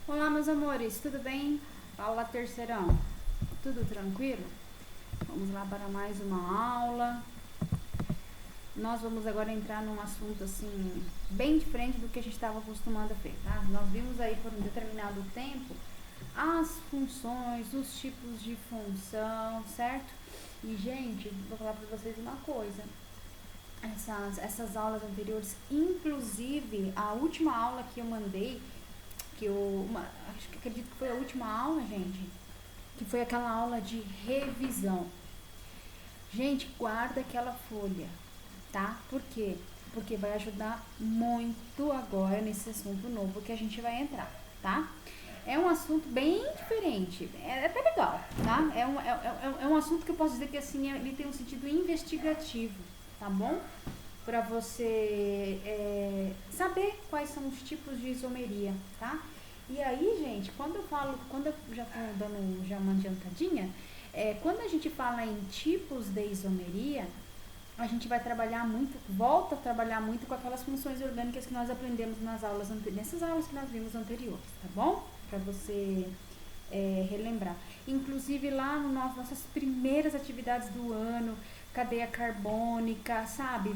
Olá, meus amores, tudo bem? Aula terceirão, tudo tranquilo? Vamos lá para mais uma aula. Nós vamos agora entrar num assunto assim, bem diferente do que a gente estava acostumado a ver, tá? Nós vimos aí por um determinado tempo as funções, os tipos de função, certo? E, gente, vou falar para vocês uma coisa. Essas aulas anteriores, inclusive a última aula que eu mandei, acho que acredito que foi a última aula, gente, que foi aquela aula de revisão. Gente, guarda aquela folha, tá? Por quê? Porque vai ajudar muito agora nesse assunto novo que a gente vai entrar, tá? É um assunto bem diferente, é até legal, tá? É um assunto que eu posso dizer que assim, ele tem um sentido investigativo, tá bom? Para você saber quais são os tipos de isomeria, tá? E aí, gente, quando eu já tô dando já uma adiantadinha, quando a gente fala em tipos de isomeria, a gente vai trabalhar muito, volta a trabalhar muito com aquelas funções orgânicas que nós aprendemos nessas aulas que nós vimos anteriores, tá bom? Para você relembrar. Inclusive lá nas nossas primeiras atividades do ano, cadeia carbônica, sabe?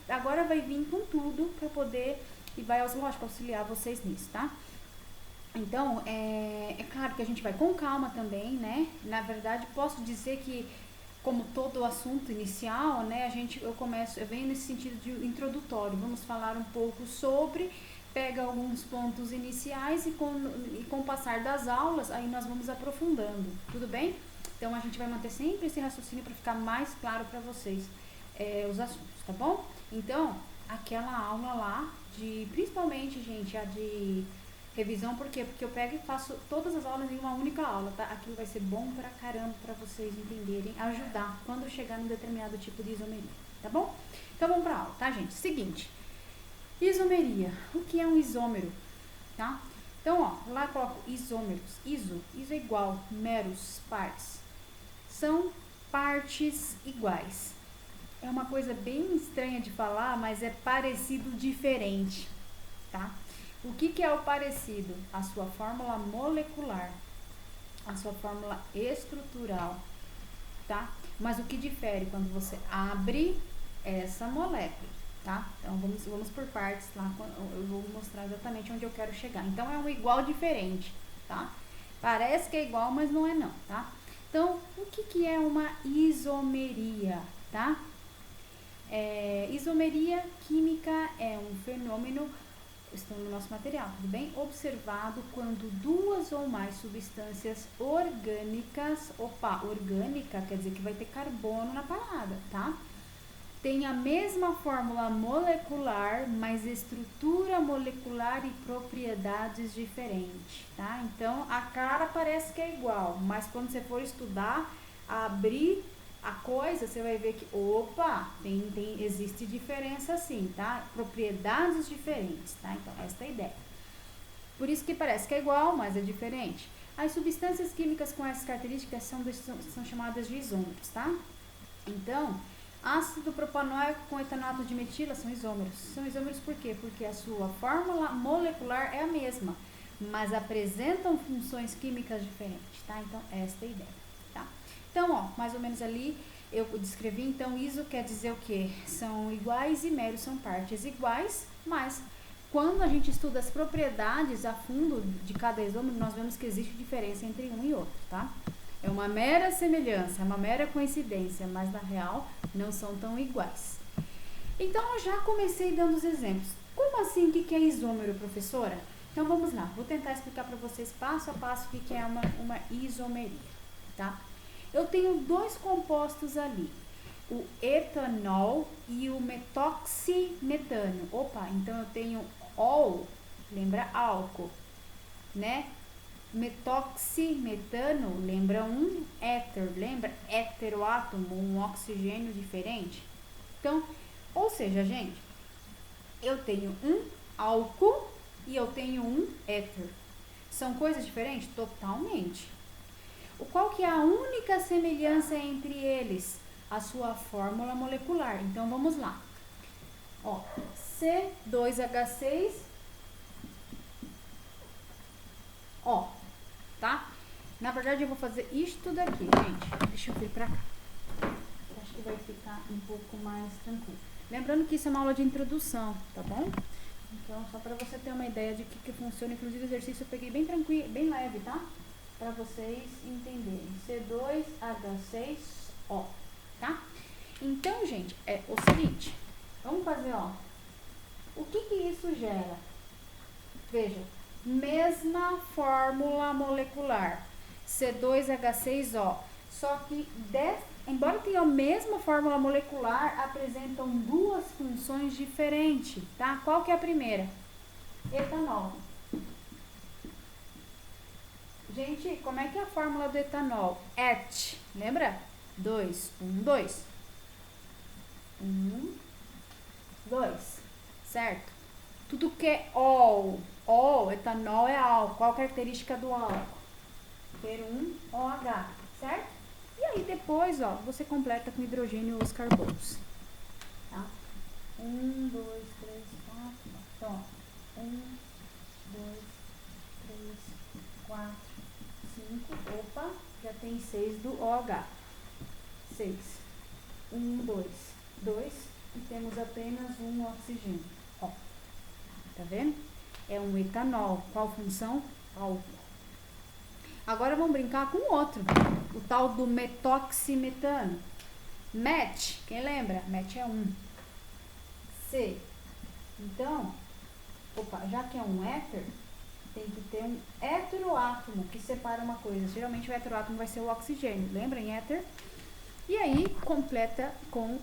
Agora vai vir com tudo para poder e vai, lógico, auxiliar vocês nisso, tá? Então, é claro que a gente vai com calma também, né? Na verdade, posso dizer que, como todo assunto inicial, né, eu venho nesse sentido de introdutório. Vamos falar um pouco sobre, pega alguns pontos iniciais e com o passar das aulas, aí nós vamos aprofundando, tudo bem? Então, a gente vai manter sempre esse raciocínio para ficar mais claro para vocês os assuntos, tá bom? Então, aquela aula lá, principalmente, gente, a de revisão, por quê? Porque eu pego e faço todas as aulas em uma única aula, tá? Aquilo vai ser bom pra caramba pra vocês entenderem, ajudar quando chegar num determinado tipo de isomeria, tá bom? Então vamos pra aula, tá, gente? Seguinte, isomeria. O que é um isômero, tá? Então, ó, lá eu coloco isômeros. Iso é igual, meros, pares. São partes iguais. É uma coisa bem estranha de falar, mas é parecido diferente, tá? O que é o parecido? A sua fórmula molecular, a sua fórmula estrutural, tá? Mas o que difere quando você abre essa molécula, tá? Então vamos por partes lá, eu vou mostrar exatamente onde eu quero chegar. Então é um igual diferente, tá? Parece que é igual, mas não é não, tá? Então, o que é uma isomeria, tá? Isomeria química é um fenômeno, estão no nosso material, tudo bem? Observado quando duas ou mais substâncias orgânicas, orgânica quer dizer que vai ter carbono na parada, tá? Tem a mesma fórmula molecular, mas estrutura molecular e propriedades diferentes, tá? Então, a cara parece que é igual, mas quando você for estudar, abrir a coisa, você vai ver que, existe diferença sim, tá? Propriedades diferentes, tá? Então, esta é a ideia. Por isso que parece que é igual, mas é diferente. As substâncias químicas com essas características são chamadas de isômeros, tá? Então, ácido propanoico com etanato de metila são isômeros. São isômeros por quê? Porque a sua fórmula molecular é a mesma, mas apresentam funções químicas diferentes, tá? Então, esta é a ideia. Então, ó, mais ou menos ali eu descrevi, então iso quer dizer o quê? São iguais e meros são partes iguais, mas quando a gente estuda as propriedades a fundo de cada isômero, nós vemos que existe diferença entre um e outro, tá? É uma mera semelhança, é uma mera coincidência, mas na real não são tão iguais. Então, eu já comecei dando os exemplos. Como assim, o que é isômero, professora? Então, vamos lá, vou tentar explicar para vocês passo a passo o que é uma isomeria, tá? Eu tenho dois compostos ali, o etanol e o metoximetano. Então eu tenho ol, lembra álcool, né? Metoximetano lembra um éter, lembra heteroátomo, um oxigênio diferente. Então, ou seja, gente, eu tenho um álcool e eu tenho um éter. São coisas diferentes? Totalmente. Qual que é a única semelhança entre eles? A sua fórmula molecular. Então, vamos lá. Ó, C2H6 ó, tá? Na verdade, eu vou fazer isto daqui, gente. Deixa eu vir pra cá. Acho que vai ficar um pouco mais tranquilo. Lembrando que isso é uma aula de introdução, tá bom? Então, só pra você ter uma ideia de que funciona. Inclusive, o exercício eu peguei bem tranquilo, bem leve, tá? Pra vocês entenderem. C2H6O, tá? Então, gente, é o seguinte. Vamos fazer, ó. O que isso gera? Veja, mesma fórmula molecular, C2H6O, só que, embora tenha a mesma fórmula molecular, apresentam duas funções diferentes, tá? Qual que é a primeira? Etanol. Gente, como é que é a fórmula do etanol? Et, lembra? 2, 1, 2. 1, 2, certo? Tudo que é ol, etanol é álcool. Qual a característica do álcool? Ter um OH, certo? E aí depois, ó, você completa com hidrogênio os carbonos, tá? 1, 2, 3, 4, pronto. 1, 2, 3, 4, 5, opa, já tem 6 do OH. 6, 1, 2, 2, e temos apenas um oxigênio, ó. Tá vendo? É um etanol. Qual função? Álcool. Agora vamos brincar com outro. O tal do metoximetano. Met, quem lembra? Met é 1. C. Então, opa, já que é um éter, tem que ter um heteroátomo que separa uma coisa. Geralmente o heteroátomo vai ser o oxigênio. Lembra em éter? E aí, completa com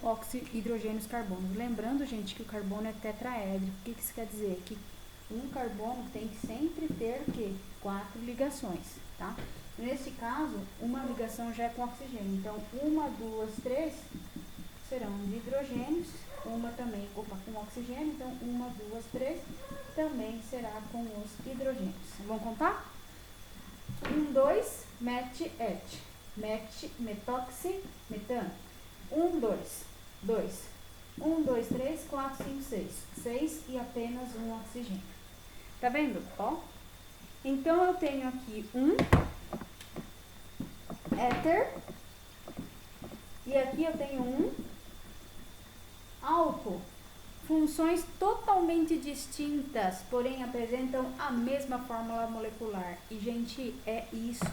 hidrogênios carbonos. Lembrando, gente, que o carbono é tetraédrico. O que isso quer dizer? Que um carbono tem que sempre ter o quê? 4 ligações, tá? Nesse caso, uma ligação já é com oxigênio. Então, 1, 2, 3 serão de hidrogênios. Uma também, opa, com oxigênio. Então, 1, 2, 3 também será com os hidrogênios. Vamos contar? 1, 2, met, et. Metoxi, metano. 1, 2, 2. 1, 2, 3, 4, 5, 6. 6 e apenas um oxigênio. Tá vendo? Ó. Então, eu tenho aqui um éter. E aqui eu tenho um álcool. Funções totalmente distintas, porém apresentam a mesma fórmula molecular. E, gente, é isso.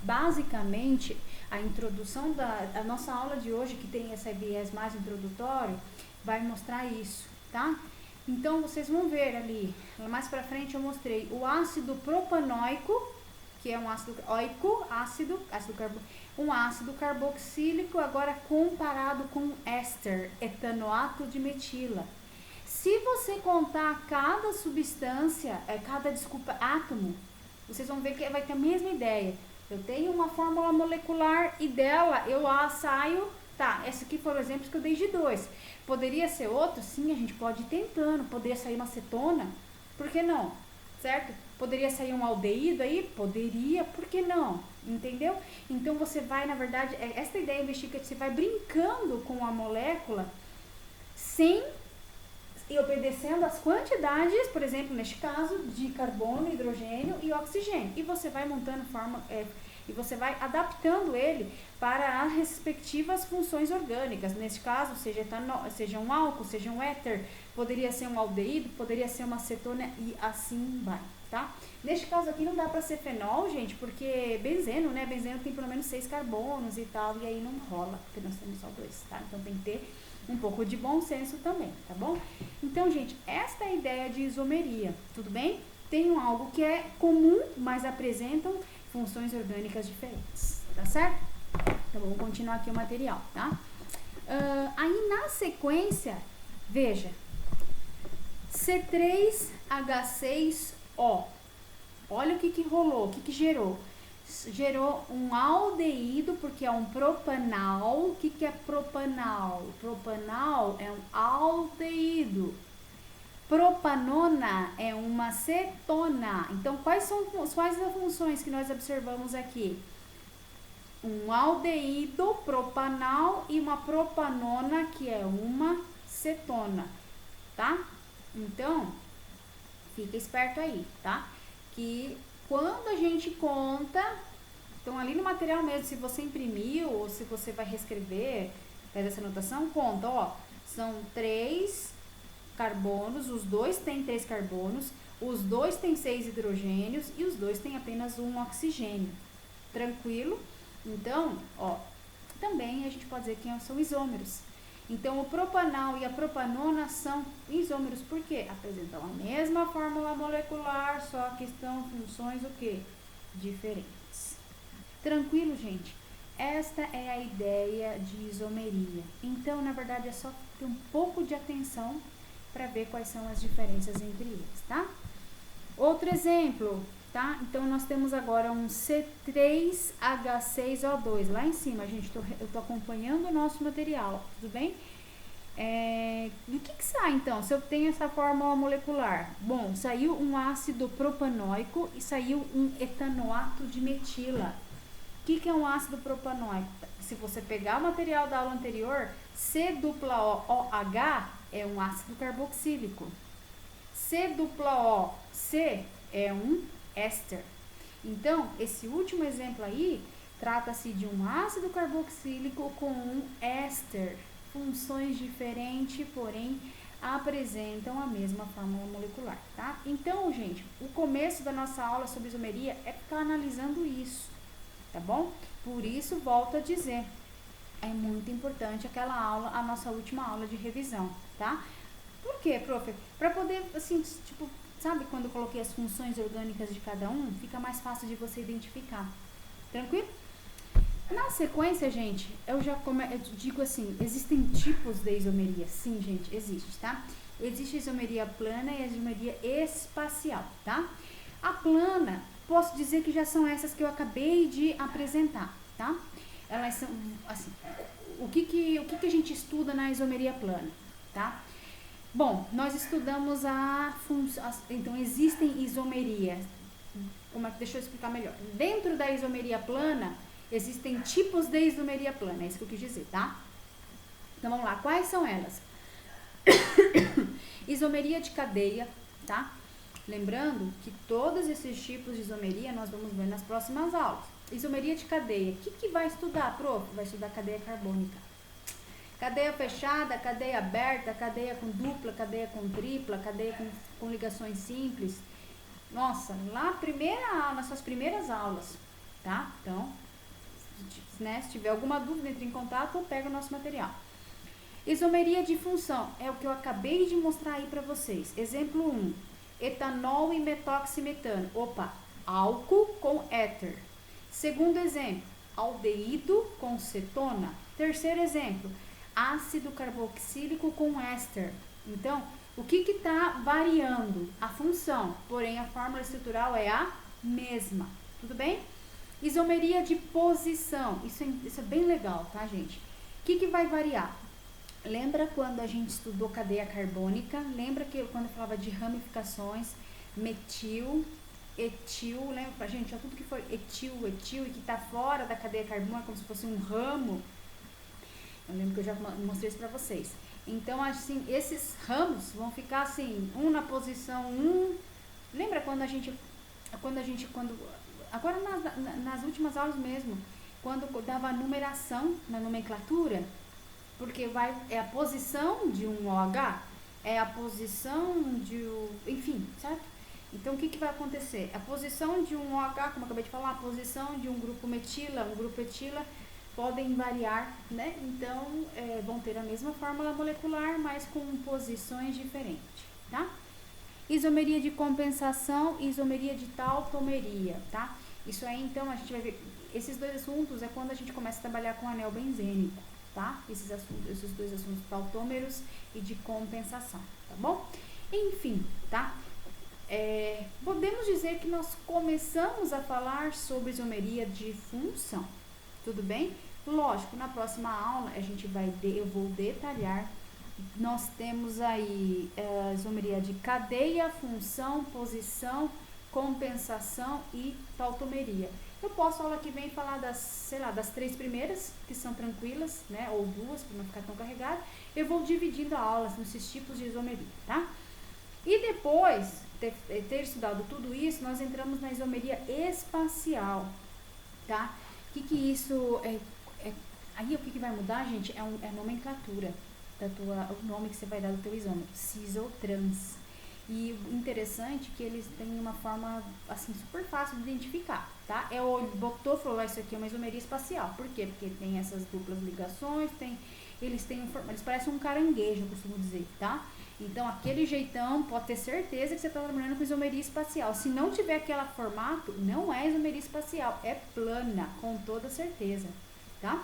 Basicamente, a introdução a nossa aula de hoje, que tem esse viés mais introdutório, vai mostrar isso, tá? Então, vocês vão ver ali, mais pra frente eu mostrei o ácido propanoico, que é um ácido oico, um ácido carboxílico, agora comparado com éster, etanoato de metila. Se você contar cada substância, átomo, vocês vão ver que vai ter a mesma ideia. Eu tenho uma fórmula molecular e dela eu saio, tá, esse aqui foi o exemplo que eu dei de 2. Poderia ser outro? Sim, a gente pode ir tentando. Poderia sair uma cetona? Por que não? Certo? Poderia sair um aldeído aí? Poderia, por que não? Entendeu? Então você vai, na verdade, essa ideia investiga que você vai brincando com a molécula sem e obedecendo as quantidades, por exemplo, neste caso, de carbono, hidrogênio e oxigênio. E você vai montando e você vai adaptando ele para as respectivas funções orgânicas. Neste caso, seja etanol, seja um álcool, seja um éter, poderia ser um aldeído, poderia ser uma cetona e assim vai, tá? Neste caso aqui não dá para ser fenol, gente, porque benzeno, né? Benzeno tem pelo menos 6 carbonos e tal, e aí não rola, porque nós temos só 2, tá? Então tem que ter um pouco de bom senso também, tá bom? Então, gente, esta é a ideia de isomeria, tudo bem? Tem algo que é comum, mas apresentam funções orgânicas diferentes, tá certo? Então, vamos continuar aqui o material, tá? Aí, na sequência, veja, C3H6O. Olha o que rolou, o que gerou. Gerou um aldeído, porque é um propanal. O que é propanal? Propanal é um aldeído. Propanona é uma cetona. Então, quais são as funções que nós observamos aqui? Um aldeído propanal e uma propanona, que é uma cetona, tá? Então, fica esperto aí, tá? Que quando a gente conta, então ali no material mesmo, se você imprimiu ou se você vai reescrever, faz essa anotação, conta, ó, são 3 carbonos, os dois têm 3 carbonos, os dois têm 6 hidrogênios e os dois têm apenas um oxigênio. Tranquilo? Então, ó, também a gente pode dizer que são isômeros. Então, o propanal e a propanona são isômeros, por quê? Apresentam a mesma fórmula molecular, só que estão funções o quê? Diferentes. Tranquilo, gente? Esta é a ideia de isomeria. Então, na verdade, é só ter um pouco de atenção para ver quais são as diferenças entre eles, tá? Outro exemplo, tá? Então, nós temos agora um C3H6O2. Lá em cima, gente, eu tô acompanhando o nosso material, tudo bem? O que sai, então, se eu tenho essa fórmula molecular? Bom, saiu um ácido propanoico e saiu um etanoato de metila. O que é um ácido propanoico? Se você pegar o material da aula anterior, C-O-OH é um ácido carboxílico. C-O-C é um éster. Então, esse último exemplo aí, trata-se de um ácido carboxílico com um éster. Funções diferentes, porém, apresentam a mesma fórmula molecular, tá? Então, gente, o começo da nossa aula sobre isomeria é ficar analisando isso, tá bom? Por isso, volto a dizer, é muito importante aquela aula, a nossa última aula de revisão, tá? Por quê, prof? Para poder, assim, tipo, sabe quando eu coloquei as funções orgânicas de cada um, fica mais fácil de você identificar. Tranquilo? Na sequência, gente, eu digo assim, existem tipos de isomeria. Sim, gente, existe, tá? Existe a isomeria plana e a isomeria espacial, tá? A plana, posso dizer que já são essas que eu acabei de apresentar, tá? Elas são, assim, o que a gente estuda na isomeria plana, tá? Bom, nós estudamos então existem isomerias. Deixa eu explicar melhor. Dentro da isomeria plana, existem tipos de isomeria plana, é isso que eu quis dizer, tá? Então vamos lá, quais são elas? Isomeria de cadeia, tá? Lembrando que todos esses tipos de isomeria nós vamos ver nas próximas aulas. Isomeria de cadeia, o que vai estudar, prof? Vai estudar cadeia carbônica. Cadeia fechada, cadeia aberta, cadeia com dupla, cadeia com tripla, cadeia com ligações simples. Nossa, lá nas suas primeiras aulas, tá? Então, né, se tiver alguma dúvida, entre em contato ou pega o nosso material. Isomeria de função, é o que eu acabei de mostrar aí para vocês. Exemplo 1, etanol e metoximetano. Opa, álcool com éter. Segundo exemplo, aldeído com cetona. Terceiro exemplo, ácido carboxílico com éster. Então, o que está variando? A função, porém a fórmula estrutural é a mesma. Tudo bem? Isomeria de posição. Isso é bem legal, tá, gente? O que vai variar? Lembra quando a gente estudou cadeia carbônica? Lembra que quando eu falava de ramificações, metil, etil, lembra, gente, tudo que for etil e que está fora da cadeia carbônica, como se fosse um ramo. Eu lembro que eu já mostrei isso para vocês. Então, assim, esses ramos vão ficar assim, um na posição 1. Lembra quando agora nas últimas aulas mesmo, quando dava a numeração na nomenclatura, porque é a posição de um OH, é a posição enfim, certo? Então, o que vai acontecer? A posição de um OH, como eu acabei de falar, a posição de um grupo metila, um grupo etila, podem variar, né? Então, vão ter a mesma fórmula molecular, mas com posições diferentes, tá? Isomeria de compensação e isomeria de tautomeria, tá? Isso aí, então, a gente vai ver, esses dois assuntos é quando a gente começa a trabalhar com anel benzênico, tá? Esses dois assuntos, tautômeros e de compensação, tá bom? Enfim, tá? Podemos dizer que nós começamos a falar sobre isomeria de função, tudo bem? Lógico, na próxima aula eu vou detalhar. Nós temos aí isomeria de cadeia, função, posição, compensação e tautomeria. Eu posso, aula que vem, falar das 3 primeiras, que são tranquilas, né? Ou 2, para não ficar tão carregado. Eu vou dividindo a aula nesses tipos de isomeria, tá? E depois, ter estudado tudo isso, nós entramos na isomeria espacial, tá? O que isso aí o que vai mudar, gente, é a nomenclatura o nome que você vai dar do teu isômero, cis ou trans. E o interessante é que eles têm uma forma, assim, super fácil de identificar, tá? Botou, falou, isso aqui é uma isomeria espacial. Por quê? Porque tem essas duplas ligações, eles parecem um caranguejo, eu costumo dizer, tá? Então, aquele jeitão, pode ter certeza que você está trabalhando com isomeria espacial. Se não tiver aquele formato, não é isomeria espacial, é plana, com toda certeza, tá?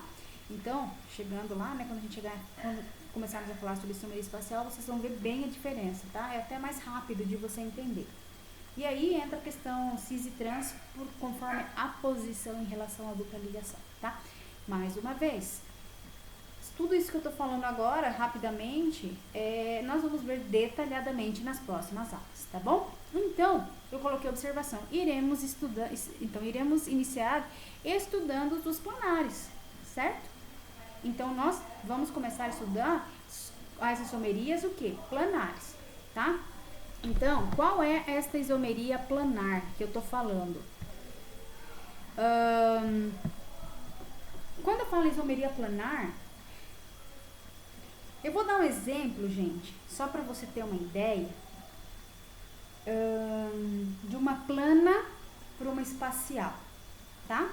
Então, chegando lá, né, quando começarmos a falar sobre isomeria espacial, vocês vão ver bem a diferença, tá? É até mais rápido de você entender. E aí entra a questão cis e trans conforme a posição em relação à dupla ligação, tá? Mais uma vez, tudo isso que eu tô falando agora, rapidamente, nós vamos ver detalhadamente nas próximas aulas, tá bom? Então, eu coloquei observação. Iremos iniciar estudando os planares, certo? Então, nós vamos começar a estudar as isomerias, o quê? Planares, tá? Então, qual é esta isomeria planar que eu tô falando? Quando eu falo isomeria planar, eu vou dar um exemplo, gente, só para você ter uma ideia, de uma plana para uma espacial, tá?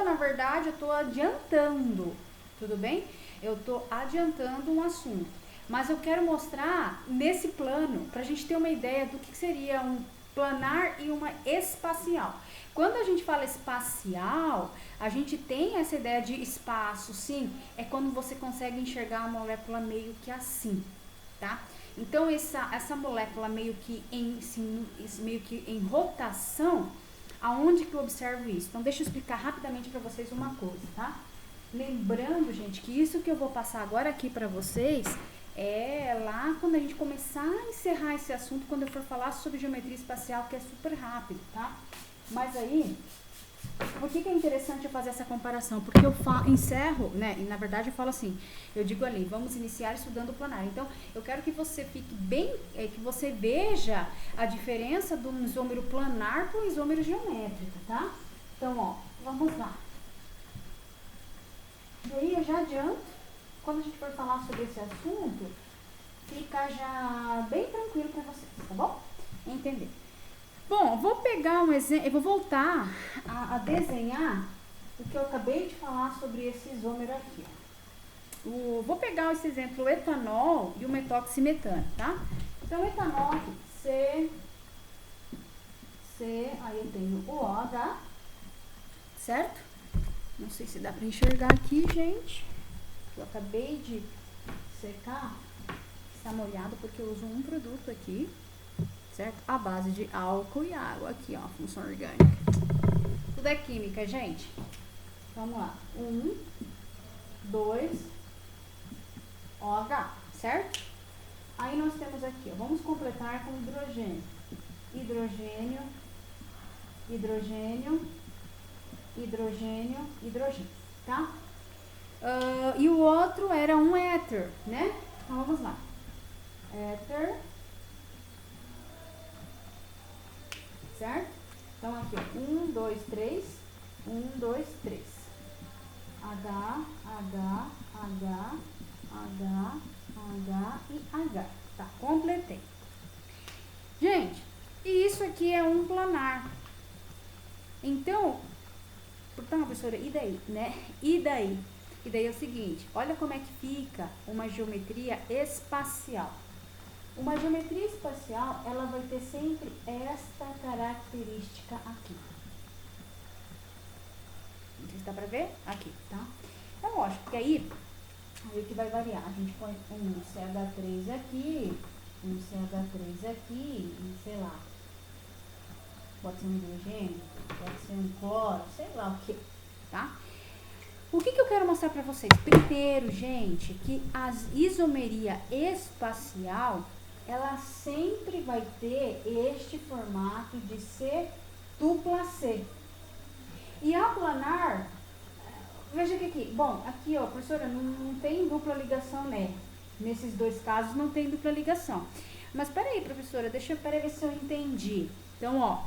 Na verdade, eu tô adiantando, tudo bem? Eu tô adiantando um assunto, mas eu quero mostrar nesse plano, pra gente ter uma ideia do que seria um planar e uma espacial. Quando a gente fala espacial, a gente tem essa ideia de espaço, sim, é quando você consegue enxergar a molécula meio que assim, tá? Então, essa molécula meio que em rotação, aonde que eu observo isso? Então, deixa eu explicar rapidamente para vocês uma coisa, tá? Lembrando, gente, que isso que eu vou passar agora aqui para vocês é lá quando a gente começar a encerrar esse assunto, quando eu for falar sobre geometria espacial, que é super rápido, tá? Mas aí, por que é interessante eu fazer essa comparação? Porque eu encerro, né? E na verdade eu falo assim, eu digo ali, vamos iniciar estudando o planar. Então, eu quero que você fique bem, que você veja a diferença do isômero planar para o isômero geométrico, tá? Então, ó, vamos lá. E aí eu já adianto, quando a gente for falar sobre esse assunto, fica já bem tranquilo para vocês, tá bom? Entender. Bom, vou pegar um exemplo, eu vou voltar a desenhar o que eu acabei de falar sobre esse isômero aqui. Vou pegar esse exemplo, o etanol e o metoximetano, tá? Então, o etanol aqui, aí eu tenho o OH, certo? Não sei se dá pra enxergar aqui, gente. Eu acabei de secar, está molhado porque eu uso um produto aqui, certo? A base de álcool e água aqui, ó, função orgânica. Tudo é química, gente. Vamos lá. 1, 2, OH, certo? Aí nós temos aqui, ó, vamos completar com hidrogênio. Hidrogênio, hidrogênio, hidrogênio, hidrogênio, tá? E o outro era um éter, né? Então vamos lá. Éter. Certo? Então aqui, ó. 1, 2, 3. 1, 2, 3. H, H, H, H, H e H. Tá, completei. Gente, e isso aqui é um planar. Então, professora, e daí, né? E daí? E daí é o seguinte, olha como é que fica uma geometria espacial. Uma geometria espacial, ela vai ter sempre esta característica aqui. Não sei se dá pra ver? Aqui, tá? Então, lógico que aí o que vai variar. A gente põe um CH3 aqui, um CH3 aqui, e sei lá. Pode ser um hidrogênio, pode ser um cloro, sei lá o que, tá? O que eu quero mostrar pra vocês? Primeiro, gente, que a isomeria espacial, ela sempre vai ter este formato de C dupla C. E a planar, veja que aqui, bom, aqui ó, professora, não tem dupla ligação, né? Nesses dois casos não tem dupla ligação. Mas peraí, professora, peraí ver se eu entendi. Então, ó,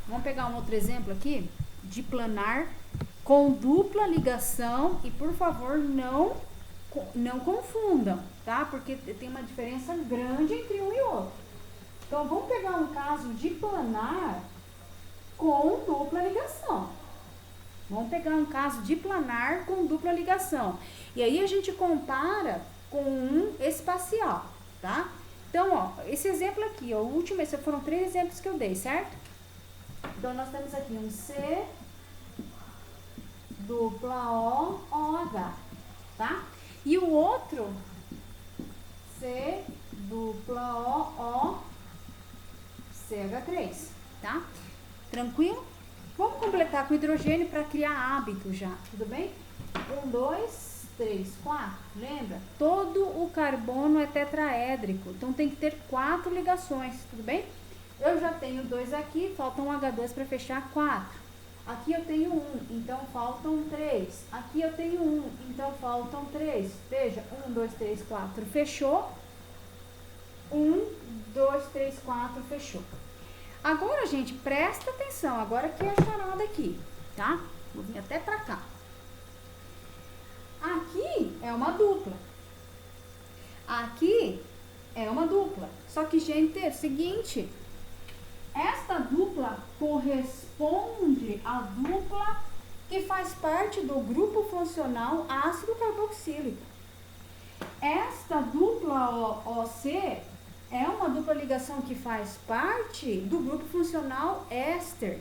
vamos pegar um outro exemplo aqui de planar com dupla ligação e, por favor, não confundam, tá? Porque tem uma diferença grande entre um e outro. Então, vamos pegar um caso de planar com dupla ligação. Vamos pegar um caso de planar com dupla ligação. E aí a gente compara com um espacial, tá? Então, ó, esse exemplo aqui, ó, o último, esses foram 3 exemplos que eu dei, certo? Então, nós temos aqui um C, dupla O, OH, tá? E o outro, C, dupla O, CH3, tá? Tranquilo? Vamos completar com hidrogênio para criar hábito já, tudo bem? 1, 2, 3, 4. Lembra? Todo o carbono é tetraédrico, então tem que ter 4 ligações, tudo bem? Eu já tenho 2 aqui, falta um H2 para fechar 4. Aqui eu tenho 1, então faltam 3. Aqui eu tenho 1, então faltam 3. Veja, 1, 2, 3, 4, fechou. 1, 2, 3, 4, fechou. Agora, gente, presta atenção, agora que é a charada aqui, tá? Vou vir até pra cá. Aqui é uma dupla. Aqui é uma dupla. Só que, gente, é o seguinte, esta dupla corresponde à dupla que faz parte do grupo funcional ácido carboxílico. Esta dupla OC é uma dupla ligação que faz parte do grupo funcional éster.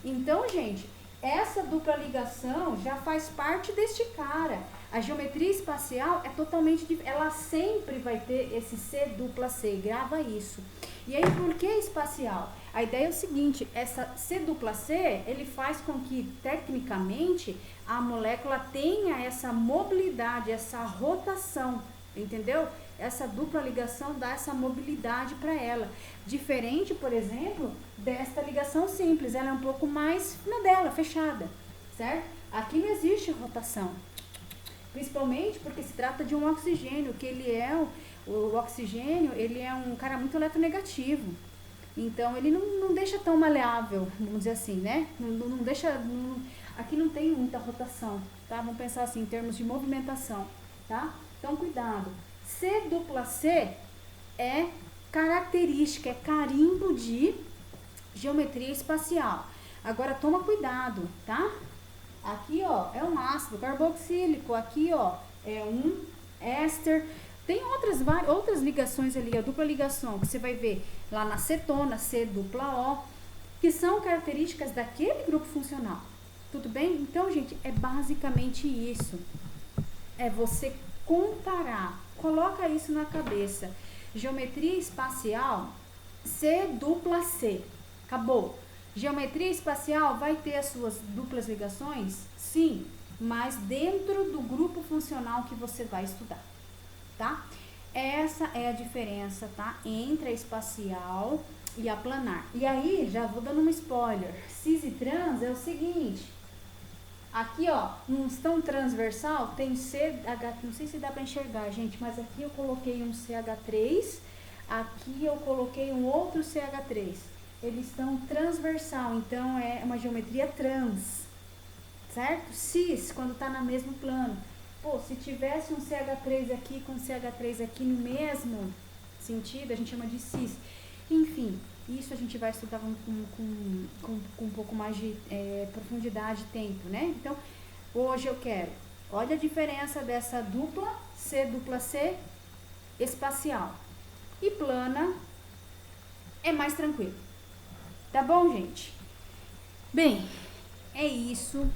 Então, gente, essa dupla ligação já faz parte deste cara. A geometria espacial é totalmente diferente. Ela sempre vai ter esse C dupla C. Grava isso. E aí, por que espacial? A ideia é o seguinte, essa C dupla C, ele faz com que, tecnicamente, a molécula tenha essa mobilidade, essa rotação, entendeu? Essa dupla ligação dá essa mobilidade para ela. Diferente, por exemplo, desta ligação simples. Ela é um pouco mais na dela, fechada, certo? Aqui não existe rotação. Principalmente porque se trata de um oxigênio, que ele é, o oxigênio, ele é um cara muito eletronegativo. Então, ele não deixa tão maleável, vamos dizer assim, né? Não deixa, aqui não tem muita rotação, tá? Vamos pensar assim, em termos de movimentação, tá? Então, cuidado. C dupla C é característica, é carimbo de geometria espacial. Agora, toma cuidado, tá? Aqui, ó, é um ácido carboxílico, aqui, ó, é um éster. Tem outras ligações ali, a dupla ligação, que você vai ver lá na cetona, C dupla O, que são características daquele grupo funcional. Tudo bem? Então, gente, é basicamente isso. É você comparar. Coloca isso na cabeça. Geometria espacial, C dupla C. Acabou. Geometria espacial vai ter as suas duplas ligações? Sim, mas dentro do grupo funcional que você vai estudar, tá? Essa é a diferença, tá? Entre a espacial e a planar. E aí, já vou dando um spoiler. Cis e trans é o seguinte. Aqui, ó, um tão transversal, tem CH, não sei se dá pra enxergar, gente, mas aqui eu coloquei um CH3, aqui eu coloquei um outro CH3. Eles estão transversal, então é uma geometria trans, certo? Cis, quando tá no mesmo plano. Pô, se tivesse um CH3 aqui com CH3 aqui no mesmo sentido, a gente chama de cis. Enfim, isso a gente vai estudar com um pouco mais de profundidade e tempo, né? Então, hoje eu quero, olha a diferença dessa dupla C espacial. E plana é mais tranquilo. Tá bom, gente? Bem, é isso.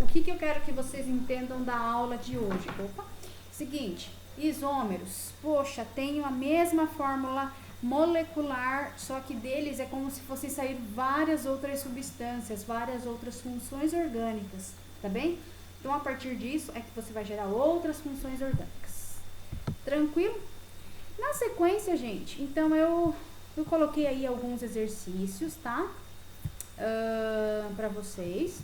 O que eu quero que vocês entendam da aula de hoje? Opa! Seguinte, isômeros. Poxa, tenho a mesma fórmula molecular, só que deles é como se fossem sair várias outras substâncias, várias outras funções orgânicas, tá bem? Então, a partir disso é que você vai gerar outras funções orgânicas. Tranquilo? Na sequência, gente, então eu coloquei aí alguns exercícios, tá? Para vocês.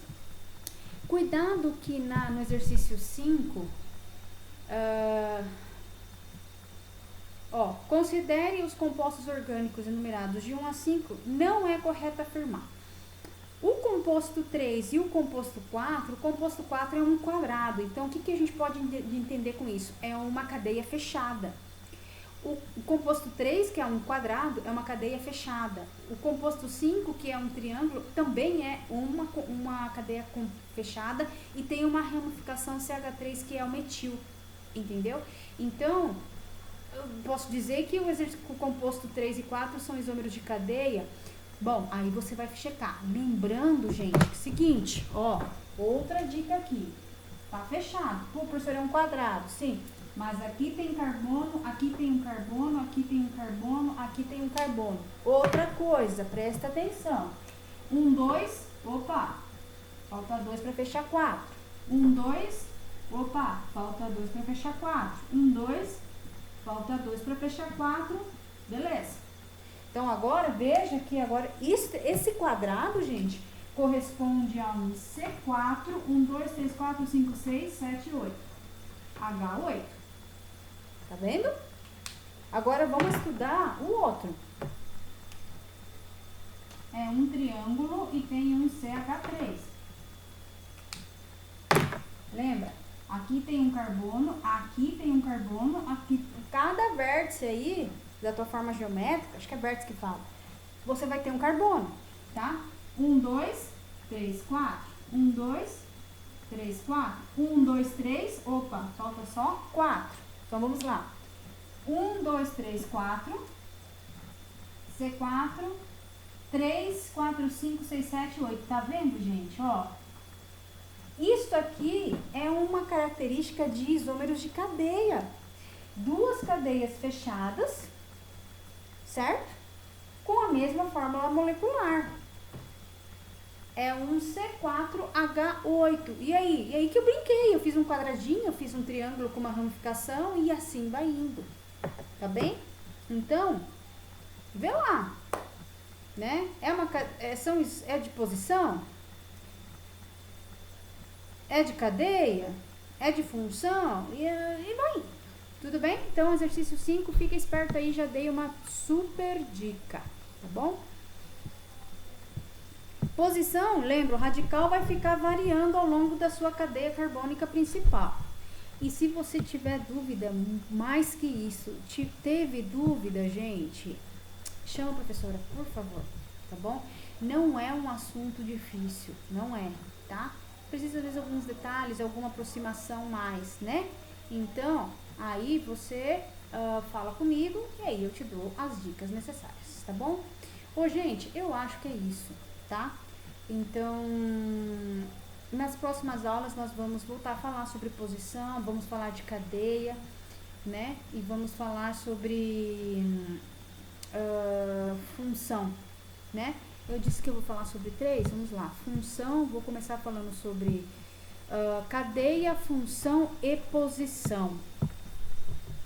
Cuidado que no exercício 5, Ó, considere os compostos orgânicos enumerados de 1 a 5, não é correto afirmar. O composto 3 e o composto 4 é um quadrado. Então, o que a gente pode entender com isso? É uma cadeia fechada. O composto 3, que é um quadrado, é uma cadeia fechada. O composto 5, que é um triângulo, também é uma cadeia fechada e tem uma ramificação CH3, que é o metil. Entendeu? Então, eu posso dizer que o composto 3 e 4 são isômeros de cadeia. Bom, aí você vai checar. Lembrando, gente, que é o seguinte, ó, outra dica aqui. Tá fechado. Pô, professor, é um quadrado, sim. Mas aqui tem carbono, aqui tem um carbono, aqui tem um carbono, aqui tem um carbono. Outra coisa, presta atenção. 1, 2, opa, falta 2 para fechar 4. 1, 2, opa, falta 2 para fechar 4. 1, 2, falta 2 para fechar 4. Beleza. Então, agora, veja que agora esse quadrado, gente, corresponde a um C4, 1, 2, 3, 4, 5, 6, 7, 8. H8. Tá vendo? Agora, vamos estudar o outro. É um triângulo e tem um CH3. Lembra? Aqui tem um carbono, aqui tem um carbono, aqui. Cada vértice aí da tua forma geométrica, acho que é vértice que fala, você vai ter um carbono, tá? 1, 2, 3, 4. 1, 2, 3, 4. 1, 2, 3. Opa, falta só 4. Então, vamos lá. 1, 2, 3, 4. C4. 3, 4, 5, 6, 7, 8. Tá vendo, gente? Ó. Isso aqui é uma característica de isômeros de cadeia. Duas cadeias fechadas, certo? Com a mesma fórmula molecular. É um C4H8. E aí? E aí que eu brinquei. Eu fiz um quadradinho, eu fiz um triângulo com uma ramificação e assim vai indo. Tá bem? Então, vê lá. Né? É de posição? É de cadeia? É de função? E vai. Tudo bem? Então, exercício 5, fica esperto aí, já dei uma super dica, tá bom? Posição, lembra, o radical vai ficar variando ao longo da sua cadeia carbônica principal. E se você tiver dúvida, mais que isso, teve dúvida, gente, chama a professora, por favor, tá bom? Não é um assunto difícil, não é, tá? Precisa, às vezes, alguns detalhes, alguma aproximação mais, né? Então, aí você fala comigo e aí eu te dou as dicas necessárias, tá bom? Ô, gente, eu acho que é isso, tá? Então, nas próximas aulas nós vamos voltar a falar sobre posição, vamos falar de cadeia, né? E vamos falar sobre função, né? Eu disse que eu vou falar sobre 3, vamos lá. Função, vou começar falando sobre cadeia, função e posição.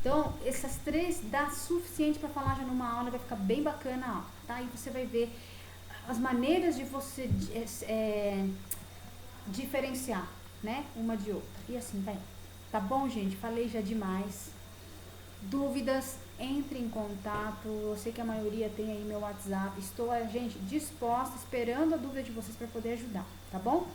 Então, essas 3 dá suficiente para falar já numa aula, vai ficar bem bacana a aula, tá? E você vai ver as maneiras de você diferenciar, né? Uma de outra. E assim, vai. Tá bom, gente? Falei já demais. Dúvidas, entre em contato. Eu sei que a maioria tem aí meu WhatsApp. Estou, gente, disposta, esperando a dúvida de vocês para poder ajudar, tá bom?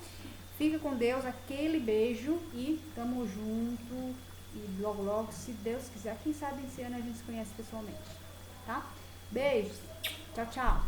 Fica com Deus, aquele beijo e tamo junto. E logo, logo, se Deus quiser, quem sabe esse ano a gente se conhece pessoalmente, tá? Beijos, tchau, tchau.